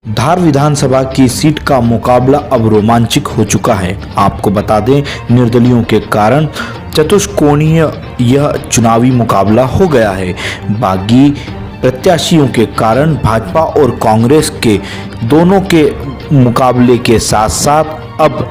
धार विधानसभा की सीट का मुकाबला अब रोमांचक हो चुका है। आपको बता दें, निर्दलियों के कारण चतुष्कोणीय यह चुनावी मुकाबला हो गया है। बागी प्रत्याशियों के कारण भाजपा और कांग्रेस के दोनों के मुकाबले के साथ साथ अब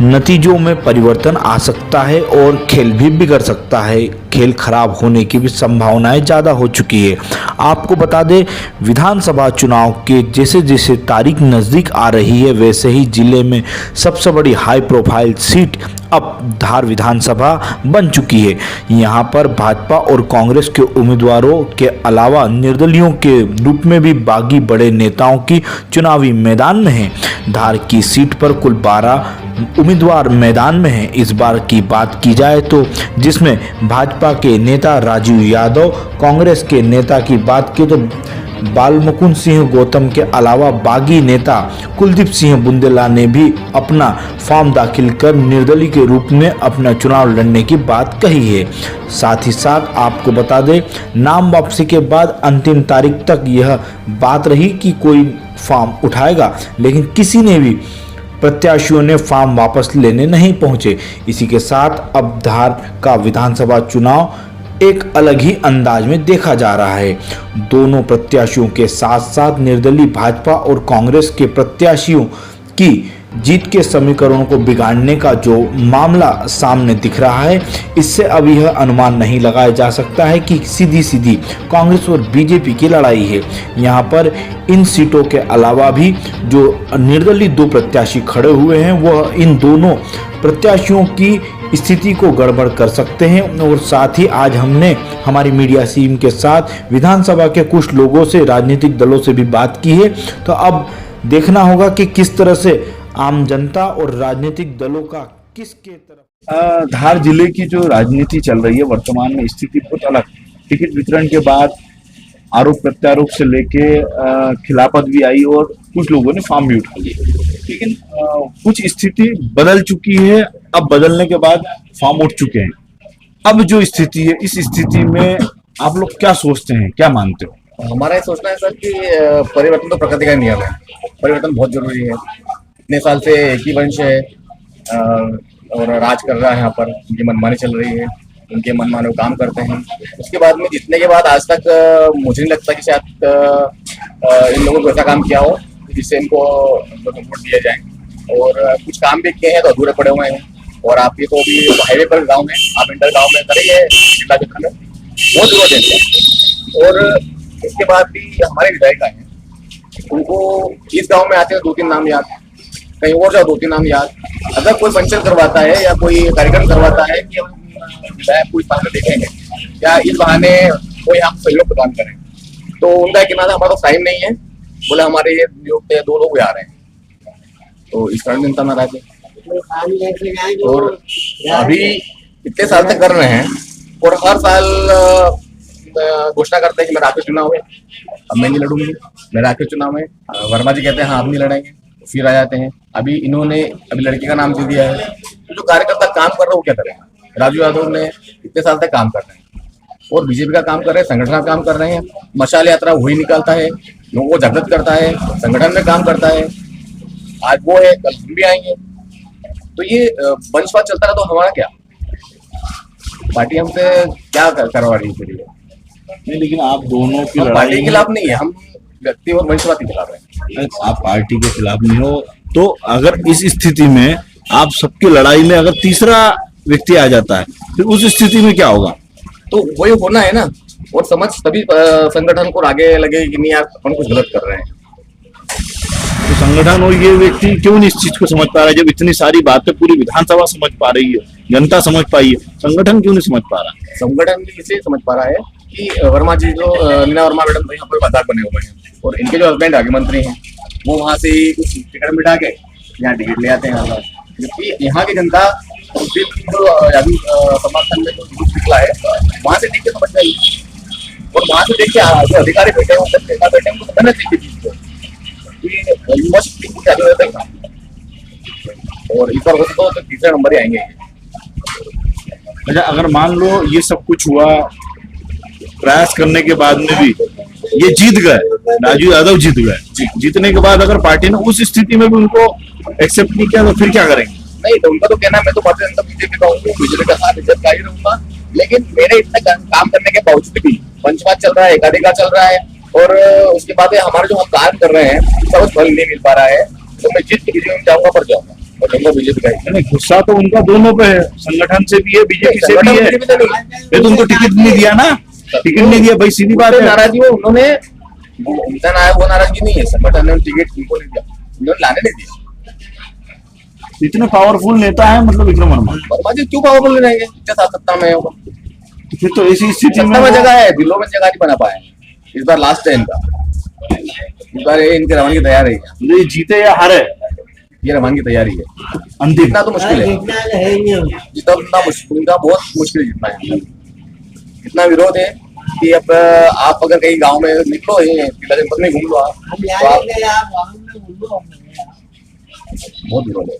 नतीजों में परिवर्तन आ सकता है और खेल भी बिगड़ सकता है। खेल खराब होने की भी संभावनाएं ज़्यादा हो चुकी है। आपको बता दें, विधानसभा चुनाव के जैसे जैसे तारीख नज़दीक आ रही है, वैसे ही जिले में सबसे बड़ी हाई प्रोफाइल सीट अब धार विधानसभा बन चुकी है। यहाँ पर भाजपा और कांग्रेस के उम्मीदवारों के अलावा निर्दलियों के रूप में भी बागी बड़े नेताओं की चुनावी मैदान में हैं। धार की सीट पर कुल 12 उम्मीदवार मैदान में हैं। इस बार की बात की जाए तो जिसमें भाजपा के नेता राजीव यादव, कांग्रेस के नेता की बात की तो बालमुकुंद सिंह गौतम के अलावा बागी नेता कुलदीप सिंह बुंदेला ने भी अपना फॉर्म दाखिल कर निर्दलीय के रूप में अपना चुनाव लड़ने की बात कही है। साथ ही साथ आपको बता दें, नाम वापसी के बाद अंतिम तारीख तक यह बात रही कि कोई फॉर्म उठाएगा, लेकिन किसी ने भी प्रत्याशियों ने फॉर्म वापस लेने नहीं पहुंचे। इसी के साथ अब धार का विधानसभा चुनाव एक अलग ही अंदाज में देखा जा रहा है। दोनों प्रत्याशियों के साथ साथ निर्दलीय भाजपा और कांग्रेस के प्रत्याशियों की जीत के समीकरणों को बिगाड़ने का जो मामला सामने दिख रहा है, इससे अब यह अनुमान नहीं लगाया जा सकता है कि सीधी सीधी कांग्रेस और बीजेपी की लड़ाई है। यहाँ पर इन सीटों के अलावा भी जो निर्दलीय 2 प्रत्याशी खड़े हुए हैं, वह इन दोनों प्रत्याशियों की स्थिति को गड़बड़ कर सकते हैं। और साथ ही आज हमने हमारी मीडिया टीम के साथ विधानसभा के कुछ लोगों से, राजनीतिक दलों से भी बात की है। तो अब देखना होगा कि किस तरह से आम जनता और राजनीतिक दलों का किसके तरफ। धार जिले की जो राजनीति चल रही है वर्तमान में, स्थिति बहुत अलग। टिकट वितरण के बाद आरोप प्रत्यारोप से लेके खिलाफत भी आई और कुछ लोगों ने फॉर्म भी उठा लिए, लेकिन कुछ स्थिति बदल चुकी है। अब बदलने के बाद फॉर्म उठ चुके हैं। अब जो स्थिति है, इस स्थिति में आप लोग क्या सोचते हैं, क्या मानते हो? हमारा ये सोचना है सर कि परिवर्तन तो प्रकृति का नियम है। परिवर्तन बहुत जरूरी है। इतने साल से एक ही वंश है और राज कर रहा है यहाँ पर। उनकी मनमानी चल रही है, उनके मनमाने काम करते हैं। उसके बाद में जीतने के बाद आज तक मुझे नहीं लगता कि शायद इन लोगों को ऐसा काम किया हो जिससे इनको वोट दिया जाए। और कुछ काम भी किए हैं तो अधूरे पड़े हुए हैं। और आप ये तो अभी हाईवे पर गाँव में, आप इंटर गाँव में करेंगे जिला में बहुत दूर देंगे। और इसके बाद भी हमारे विधायिका हैं, उनको इस गांव में आते हैं 2-3 नाम याद, कहीं और जाओ 2-3 नाम याद। अगर कोई फंक्शन करवाता है या कोई कार्यक्रम करवाता है कि हम विधायक को इस बहाने देखेंगे या इस बहाने कोई हम सहयोग प्रदान करें, तो उनका किनारा हमारा तो टाइम नहीं है। बोले हमारे ये 2 लोग आ रहे हैं, तो इस कारण जनता नाराज है। और अभी इतने साल तक कर रहे हैं और हर साल घोषणा करते हैं कि मेरा आखिरी चुनाव है, अब मैं नहीं लड़ूंगी, मेरा आखिरी चुनाव है। वर्मा जी कहते हैं हाँ अब नहीं लड़ेंगे, फिर आ जाते हैं। अभी इन्होंने लड़की का नाम दे दिया है। तो जो कार्यकर्ता काम कर रहे हैं वो क्या करेंगे? राजू यादव ने इतने साल तक काम कर रहे हैं और बीजेपी का काम कर रहे हैं, संगठन का काम कर रहे हैं। मशाल यात्रा वही निकालता है, लोगों को जागृत करता है, संगठन में काम करता है। आज वो है, कल हम भी आएंगे। तो ये वंशवाद चलता रहा तो हमारा क्या? पार्टी हमसे क्या करवा रही है? नहीं, लेकिन आप दोनों की पार्टी के खिलाफ नहीं है, हम व्यक्ति और वंशवाद के खिलाफ हैं। आप पार्टी के खिलाफ नहीं हो, तो अगर इस स्थिति में आप सबकी लड़ाई में अगर तीसरा व्यक्ति आ जाता है, फिर उस स्थिति में क्या होगा? तो वही होना है ना। और समझ तभी संगठन को आगे लगे कि नहीं यार अपन कुछ गलत कर रहे हैं। तो संगठन और ये व्यक्ति क्यों नहीं इस चीज को समझ पा रहा है? जब इतनी सारी बातें पूरी विधानसभा समझ पा रही है, जनता समझ पाई है, संगठन क्यों नहीं समझ पा रहा? संगठन भी इसे समझ पा रहा है कि वर्मा जी जो मीना वर्मा मैडम तो यहाँ पर मजाक बने हुए हैं और इनके जो हस्बैंड आगे मंत्री हैं वो वहाँ से कुछ टिकट मिटा के यहाँ टिकट ले आते हैं। जबकि यहाँ की जनता समर्थन में जो जुलूस निकला है वहाँ से देख के समझ रही है। और वहाँ से देख के जो अधिकारी बैठे हैं नेता बैठे हैं उनको समझना चाहिए युवा शक्ति को क्या जरूरत है। और इस बार हो तो तीसरे नंबर ही आएंगे। अच्छा, अगर मान लो ये सब कुछ हुआ, प्रयास करने के बाद में भी ये जीत गए, राजू यादव जीत गए, जीतने के बाद अगर पार्टी ने उस स्थिति में भी उनको एक्सेप्ट नहीं किया तो फिर क्या करेंगे? नहीं तो उनका तो कहना है मैं तो भारतीय जनता बीजेपी का हूँ, बीजेपी का साथ इज्जत का ही रहूंगा, लेकिन मेरे इतना काम करने के बावजूद भी पंचवाद चल रहा है, एकाधिकार चल रहा है, और उसके बाद हमारे जो हम काम कर रहे हैं उसका कुछ फल नहीं मिल पा रहा है, तो मैं जीत के बीजेपी में जाऊंगा पर जाऊंगा और रहूंगा बीजेपी का ही। नहीं, गुस्सा तो उनका दोनों पे है, संगठन से भी है, बीजेपी से भी है। ये तो उनको टिकट नहीं दिया ना, टिकट नहीं दिया भाई, सीधी बात है। नाराजगी वो उन्होंने उनका वो नाराजगी नहीं है, संगठन ने टिकट उनको नहीं दिया, उन्होंने लाने नहीं दिया। इतने पावरफुल नेता है मतलब विक्रम वर्मा, वर्मा जी क्यों पावरफुल नहीं रहेंगे? इतने साल सत्ता में है वो, फिर तो ऐसी स्थिति सत्ता में जगह है, दिलों में जगह नहीं बना पाए। इस बार लास्ट है इनका, इस बार ये इनकी रवानगी तैयार है, ये जीते या हारे ये रवानगी तैयारी है। अंतिम जितना तो मुश्किल है, जितना उतना मुश्किल, उनका बहुत मुश्किल जीतना है। इतना विरोध है कि अब आप अगर कहीं गांव में निकलो, ये जिला जनपद में घूम लो आप, तो आप बहुत विरोध है।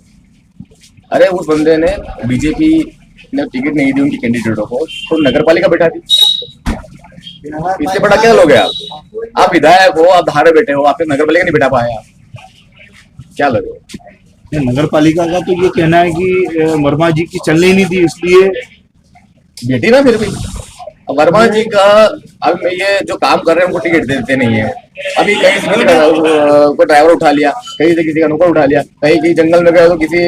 अरे उस बंदे ने बीजेपी ने टिकट नहीं दी उनकी कैंडिडेटों को, तो नगर पालिका बैठा दी। इससे बड़ा क्या लोगे आप विधायक हो, आप धारे बैठे हो, आपने नगर पालिका नहीं बैठा पाया, क्या लगे? नगर पालिका का तो ये कहना है कि वर्मा जी की चलने ही नहीं दी, इसलिए बेटी ना फिर भी वर्मा जी का। अब ये जो काम कर रहे हैं उनको टिकट देते नहीं है। अभी कहीं से किसी को ड्राइवर उठा लिया, कहीं से किसी का नौकर उठा लिया, कहीं जंगल में गए तो किसी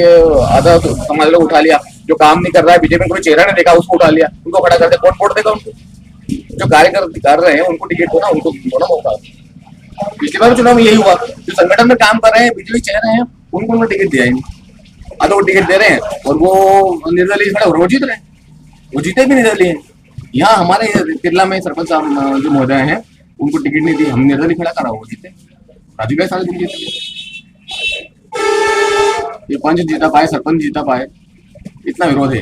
आधा समाज लोग उठा लिया, जो काम नहीं कर रहा है, बीजेपी में कोई चेहरा नहीं देखा उसको उठा लिया, उनको खड़ा करते कौन वोट देगा उनको? जो कार्य कर रहे हैं उनको टिकट होना, उनको होना मौका। पिछली बार चुनाव में यही हुआ, जो संगठन में काम कर रहे हैं, बीजेपी चेहरे हैं, उनको उन्होंने टिकट दिया ही नहीं। आधा वो टिकट दे रहे हैं और वो निर्दलीय खड़े वो जीत रहे हैं, वो जीते भी निर्दलीय। यहाँ हमारे तिरला में सरपंच साहब जो महोदय हैं उनको टिकट नहीं दी, हम निर्दलीय खड़ा करा, वो जीते। राजू भाई सारे दिन जीते, ये पंच जीता पाए, सरपंच जीता पाए, इतना विरोध है।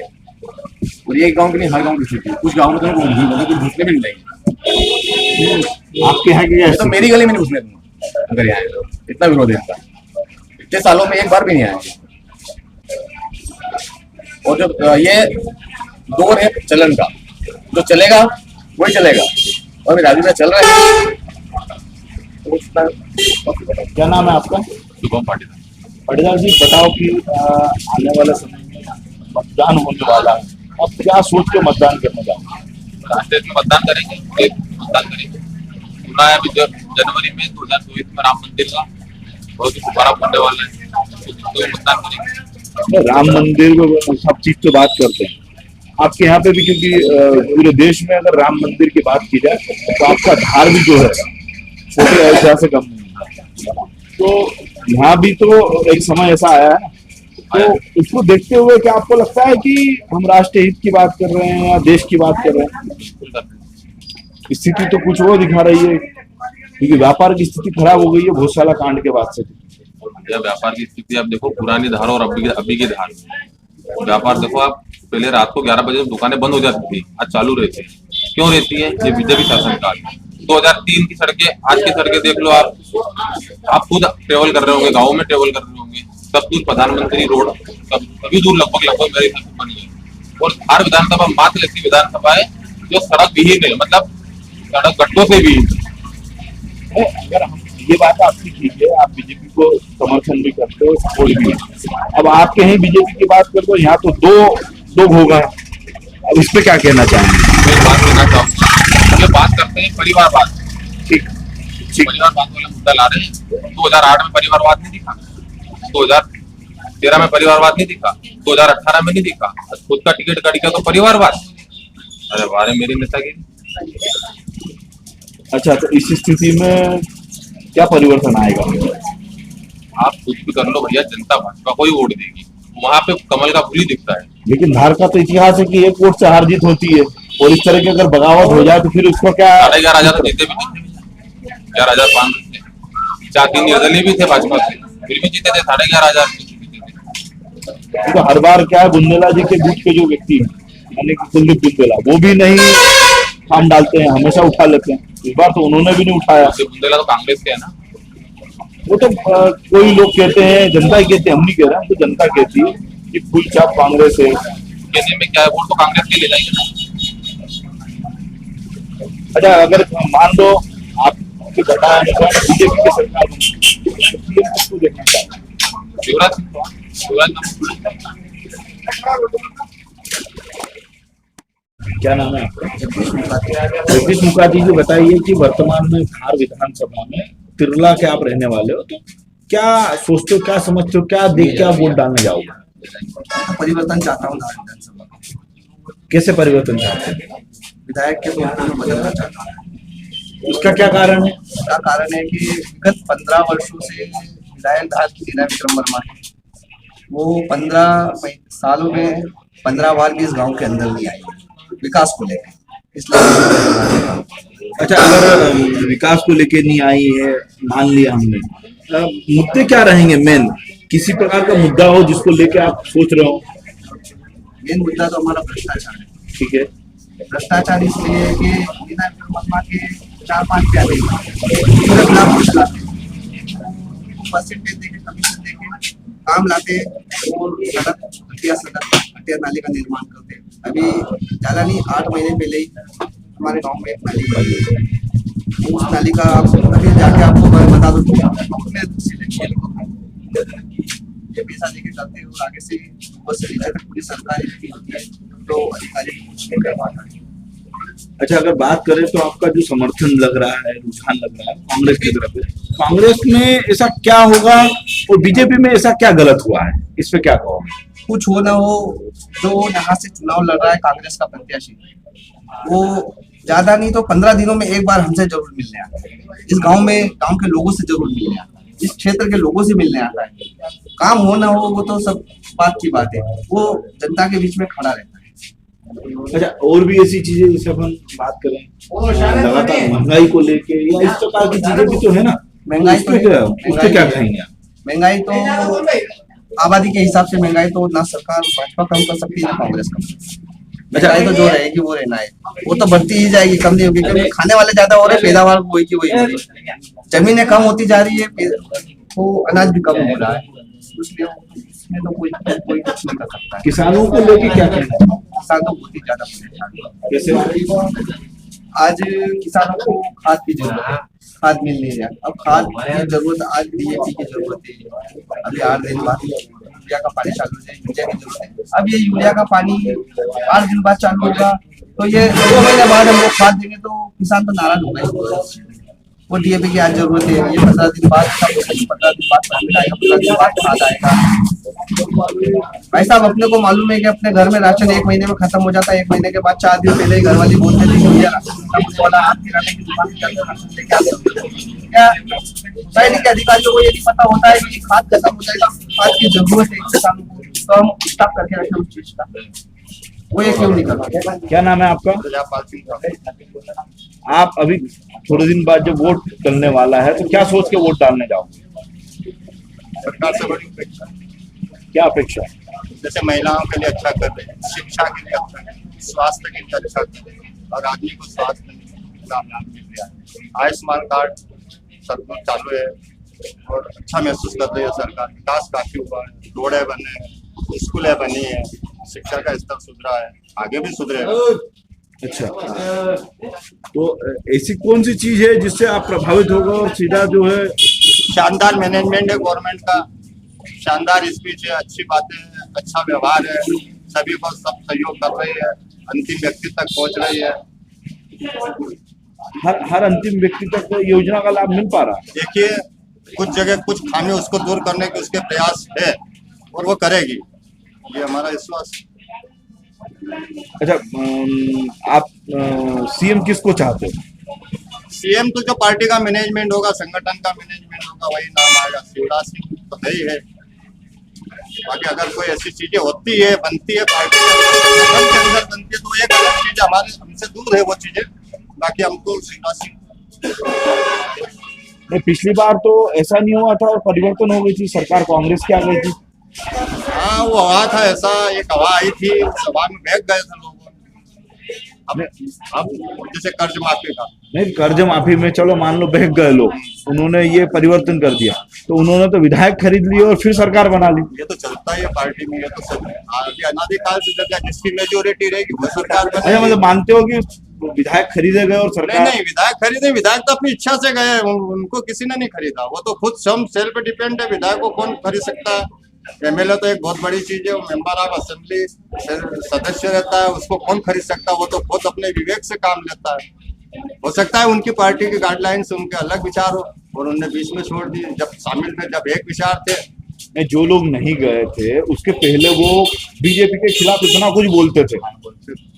और ये गांव की नहीं, हर गांव की स्थिति, कुछ गाँव में तो घुसने भी नहीं देंगे। आपके यहाँ की तो मेरी गली में नहीं घुसने दूंगा अगर यहाँ आए, इतना विरोध है इनका। इतने सालों में एक बार भी नहीं आए। और जो ये दौर है चलन का, जो चलेगा वही चलेगा, और राजू में चल रहा है। क्या नाम है आपका? शुभम पाटीदार। पाटीदार जी, बताओ कि आने वाले समय में मतदान होने वाला है, अब क्या सोच के मतदान करने जाओगे? राष्ट्रीय में मतदान करेंगे, मतदान करेंगे। सुना है अभी जनवरी में 2024 में राम मंदिर का बहुत ही शुभारंभ होने वाला है, तो मतदान करेंगे। राम मंदिर में सब चीज तो बात करते हैं, आपके यहाँ पे भी, क्योंकि पूरे देश में अगर राम मंदिर की बात की जाए तो आपका धार भी जो है छोटे अयोध्या से कम नहीं है। तो यहाँ भी तो एक समय ऐसा आया है, तो इसको देखते हुए क्या आपको लगता है कि हम राष्ट्रीय हित की बात कर रहे हैं या देश की बात कर रहे हैं? स्थिति तो कुछ वो दिखा रही है, क्योंकि व्यापार की स्थिति खराब हो गई है भोजशाला कांड के बाद से। व्यापार की स्थिति आप देखो, पुरानी धार और अभी की धार, व्यापार देखो आप, पहले रात को 11 बजे दुकानें बंद हो जाती थी, आज चालू रहती है। क्यों रहती है? ये बीजेपी शासनकाल। 2003 की सड़कें, आज की सड़कें देख लो आप खुद ट्रेवल कर रहे होंगे, गाँव में ट्रेवल कर रहे होंगे, सब दूर प्रधानमंत्री रोड सभी दूर लगभग मेरे हिसाब से बन गए। और हर विधानसभा मात्र ऐसी विधानसभा है जो सड़क विहीन है, मतलब सड़क गड्ढों से भी। अगर हम ये बात आपकी ठीक है, आप बीजेपी को समर्थन भी करते हो, सपोर्ट भी। अब आप कहीं बीजेपी की बात करते हो, यहाँ तो दो होगा, अब इस पे क्या कहना चाहेंगे? मैं बात करना चाहूँगा, ये बात करते हैं परिवारवाद, ठीक, परिवारवाद वाला मुद्दा ला रहे हैं। 2008 में परिवारवाद नहीं दिखा, 2013 में परिवारवाद नहीं दिखा, 2018 में नहीं दिखा, खुद का टिकट कट गया तो परिवारवाद। अरे बारे मेरी नेतागिरी। अच्छा, तो इस स्थिति में क्या परिवर्तन आएगा? आप कुछ भी कर लो भैया, जनता भाजपा को ही वोट देगी, वहां पे कमल का फूल ही दिखता है। लेकिन धार का तो इतिहास है कि एक वोट से हार जीत होती है, और इस तरह की अगर बगावत हो जाए तो फिर उसको क्या? 11,000 तो जीते भी थे, 11,500 थे, 4-3 निर्दलीय भी थे भाजपा से, फिर भी जीते थे 11,500। तो हर बार क्या है, बुंदेला जी के बीच के जो व्यक्ति है, यानी कि कुलदीप बुंदेला, वो भी नहीं काम डालते हैं, हमेशा उठा लेते हैं। इस बार तो उन्होंने भी नहीं उठाया। बुंदेला तो कांग्रेस के है ना। वो तो कोई लोग कहते हैं, जनता ही कहते हैं, हम नहीं कह रहे हैं, तो जनता कहती है कि फुल चाप कांग्रेस है। कहने में क्या है, वोट तो कांग्रेस के ले जाएंगे ना। अच्छा, अगर मान लो आप के बताया बीजेपी की सरकार बनी, तो पीएम किसको देखना चाहिए? शिवराज सिंह चौहान, शिवराज नाम क्या नाम है आपका? जगदीश मुखार्जी जी, बताइए कि वर्तमान में धार विधानसभा में तिरला के आप रहने वाले हो, तो क्या सोचते हो, क्या समझते हो, क्या देख के आप वोट डालने जाओगे? परिवर्तन चाहता हूँ धार विधानसभा में। कैसे परिवर्तन चाहते हैं? विधायक के तौर पर मैं बदलना चाहता हूँ। उसका क्या कारण है? इसका कारण है कि विगत 15 वर्षों से विधायक धार की लीला विक्रम वर्मा है, वो 15 सालों में 15 बार भी इस गांव के अंदर नहीं आई विकास को लेकर, इसलिए अच्छा, अगर विकास को लेके नहीं आई है, मान लिया हमने, मुद्दे क्या रहेंगे मेन? किसी प्रकार का मुद्दा हो जिसको लेके आप सोच रहे हो? मेन मुद्दा तो हमारा भ्रष्टाचार है। ठीक है। भ्रष्टाचार इसलिए है कि विधायक विक्रम वर्मा के 4-5 प्यारे पूरे ब्लॉक को चलाते, परसेंटेज देके, कमीशन देके काम लाते और सड़क, घटिया नाली का निर्माण करते। अभी ज्यादा नहीं, 8 महीने पहले ही हमारे गांव में एक नाली बनी, उस नाली का अभी जाके आपको बता दो ये पैसा लेके जाते हैं और आगे से ऊपर से नीचे तक पूरी सरकारी होती है, तो अधिकारी कुछ नहीं कर पाता है। अच्छा, अगर बात करें तो आपका जो समर्थन लग रहा है, रुझान लग रहा है कांग्रेस की तरफ है, कांग्रेस में ऐसा क्या होगा और बीजेपी में ऐसा क्या गलत हुआ है, इस पे क्या कहो? कुछ हो ना हो, जो यहाँ से चुनाव लड़ रहा है कांग्रेस का प्रत्याशी, वो ज्यादा नहीं तो 15 दिनों में एक बार हमसे जरूर मिलने आता है। इस गांव में गांव के लोगों से जरूर मिलने आता है, इस क्षेत्र के लोगों से मिलने आता है। काम हो ना हो वो तो सब बात की बात है, वो जनता के बीच में खड़ा रहता है। अच्छा, और भी ऐसी चीजें जैसे अपन बात करें लगातार महंगाई को लेके या इस प्रकार की चीजें भी तो है ना? महंगाई उस पे क्या कहेंगे आप? महंगाई तो आबादी के हिसाब से महंगाई तो ना सरकार भाजपा कम कर सकती है ना कांग्रेस कम कर सकती है। महंगाई तो जो रहेगी वो रहना है, वो तो बढ़ती ही जाएगी, कम नहीं होगी, क्योंकि खाने वाले ज्यादा हो रहे हैं, पैदावार वही की वही हो रही है, जमीनें कम होती जा रही है, तो अनाज भी कम हो रहा है, इसलिए इसमें तो कोई कुछ नहीं कर सकता है। किसानों को लेके क्या कहना है? किसान तो बहुत ही ज्यादा परेशान है। कैसे? आज किसानों को खाद की जरूरत है, खाद मिल नहीं रहा। अब खाद की जरूरत, आज DAP की जरूरत है, अभी 8 दिन बाद यूरिया का पानी चालू हो जाए, यूरिया की जरूरत है। अब ये यूरिया का पानी 8 दिन बाद चालू होगा, तो ये 2 महीने बाद हम लोग खाद देंगे तो किसान तो नाराज होगा। वो DAP की आज जरूरत है, ये 15 दिन बाद 15 दिन बाद परमिट आएगा, 15 दिन बाद खाद आएगा। भाई साहब, अपने को मालूम है कि अपने घर में राशन 1 महीने में खत्म हो जाता है, 1 महीने के बाद 4 दिन पहले ही घर वाली बोलते थे यूरिया वाला हाथ किराने की दुकान पे जाकर राशन लेके आते हैं। क्या सैनिक के अधिकारियों को ये नहीं पता होता है कि खाद खत्म हो जाएगा, खाद की जरूरत है किसानों को, तो हम स्टॉक करके रखें उस चीज का, वो ये क्यों नहीं करता? क्या नाम है आपका? आप अभी थोड़े दिन बाद जब वोट डलने वाला है तो क्या सोच के वोट डालने जाओगे? सरकार से बड़ी अपेक्षा, क्या अपेक्षा है? जैसे महिलाओं के लिए अच्छा कर रहे हैं, शिक्षा के लिए अच्छा कर रहे हैं, स्वास्थ्य के लिए अच्छा कर रहे हैं, और आदमी को स्वास्थ्य का लाभ मिल रहा है। आयुष्मान कार्ड सब कुछ चालू है और अच्छा महसूस कर रही है सरकार। विकास काफी हुआ है, रोडें बने हैं, स्कूलें बनी है, शिक्षा का स्तर सुधरा है, आगे भी सुधरेगा। अच्छा, तो ऐसी कौन सी चीज है जिससे आप प्रभावित होगा और सीधा जो है? शानदार मैनेजमेंट है गवर्नमेंट का, शानदार स्पीच है, अच्छी बातें हैं, अच्छा व्यवहार है, सभी को सब सहयोग कर रही है, अंतिम व्यक्ति तक पहुंच रही है। हर अंतिम व्यक्ति तक योजना का लाभ मिल पा रहा है? देखिए, कुछ जगह कुछ खामी उसको दूर करने के उसके प्रयास है और वो करेगी, ये हमारा विश्वास। अच्छा, आप CM किसको चाहते हो? CM तो जो पार्टी का मैनेजमेंट होगा, संगठन का मैनेजमेंट होगा, वही नाम आएगा। शिवराज सिंह तो है ही है। बाकी अगर कोई ऐसी चीजें होती है, बनती है पार्टी संगठन के अंदर बनती है, तो एक अलग चीज हमारे हमसे दूर है वो चीजें। बाकी हमको शिवराज सिंह नहीं, पिछली बार तो ऐसा नहीं हुआ था और परिवर्तन हो गई थी, सरकार कांग्रेस की आ गई थी। हाँ, वो हवा था, ऐसा एक हवा आई थी, उस हवा में बह गए थे लोग। अब जैसे कर्ज माफी का, नहीं, कर्ज माफी में चलो मान लो बह गए लोग, उन्होंने ये परिवर्तन कर दिया, तो उन्होंने तो विधायक खरीद लिए और फिर सरकार बना ली। ये तो चलता है पार्टी में, ये तो सब है। आगे अनादिकाल से चल गया, जिसकी मेजोरिटी रहेगी वो सरकार अच्छा, बनेगी। मतलब मानते हो कि वो विधायक खरीदे गए और नहीं सरकार नहीं, विधायक खरीदे, विधायक तो अपनी इच्छा से गए, उनको किसी ने नहीं खरीदा, वो तो खुद स्वयं सेल्फ डिपेंड है। विधायक को कौन खरीद सकता है? एमएलए तो एक बहुत बड़ी चीज है, वो मेंबर ऑफ असेंबली सदस्य रहता है, उसको कौन खरीद सकता है? वो तो खुद अपने विवेक से काम लेता है। हो सकता है उनकी पार्टी की गाइडलाइन से उनके अलग विचार हो और उनने बीच में छोड़ दी, जब शामिल थे, जब एक विचार थे। में जो लोग नहीं गए थे उसके पहले वो बीजेपी के खिलाफ इतना कुछ बोलते थे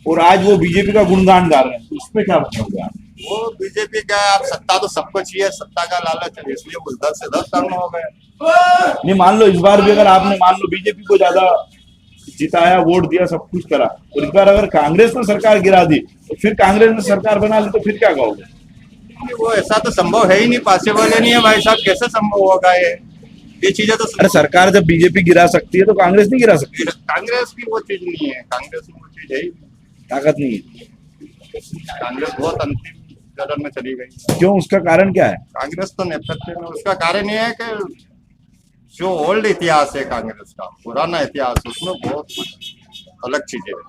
और आज वो बीजेपी का गुणगान गा रहे हैं, तो उसमें क्या बताओगे आप? वो बीजेपी का, आप सत्ता तो सबको चाहिए, सत्ता का लालच है, इसलिए वो 10 से 10 टर्न हो गए। नहीं, मान लो इस बार भी अगर आपने मान लो बीजेपी को ज्यादा जिताया, वोट दिया, सब कुछ करा, और इस बार अगर कांग्रेस ने सरकार गिरा दी तो फिर कांग्रेस ने सरकार बना ली तो फिर क्या कहोगे? वो ऐसा तो संभव है ही नहीं, पॉसिबल ही नहीं है भाई साहब, कैसे संभव होगा ये चीजें तो। अरे सरकार जब बीजेपी गिरा सकती है तो कांग्रेस नहीं गिरा सकती? कांग्रेस की वो चीज नहीं है, कांग्रेस की वो चीज है ही नहीं। ताकत नहीं है। कांग्रेस बहुत अंतिम चरण में चली गई। क्यों, उसका कारण क्या है? कांग्रेस तो नेतृत्व में, उसका कारण ये है कि जो ओल्ड इतिहास है कांग्रेस का, पुराना इतिहास, उसमें बहुत अलग चीजें हैं।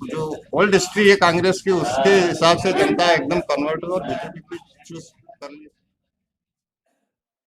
जो ओल्ड हिस्ट्री है कांग्रेस की, उसके हिसाब से जनता एकदम कन्वर्ट और बीजेपी को चूज कर ली।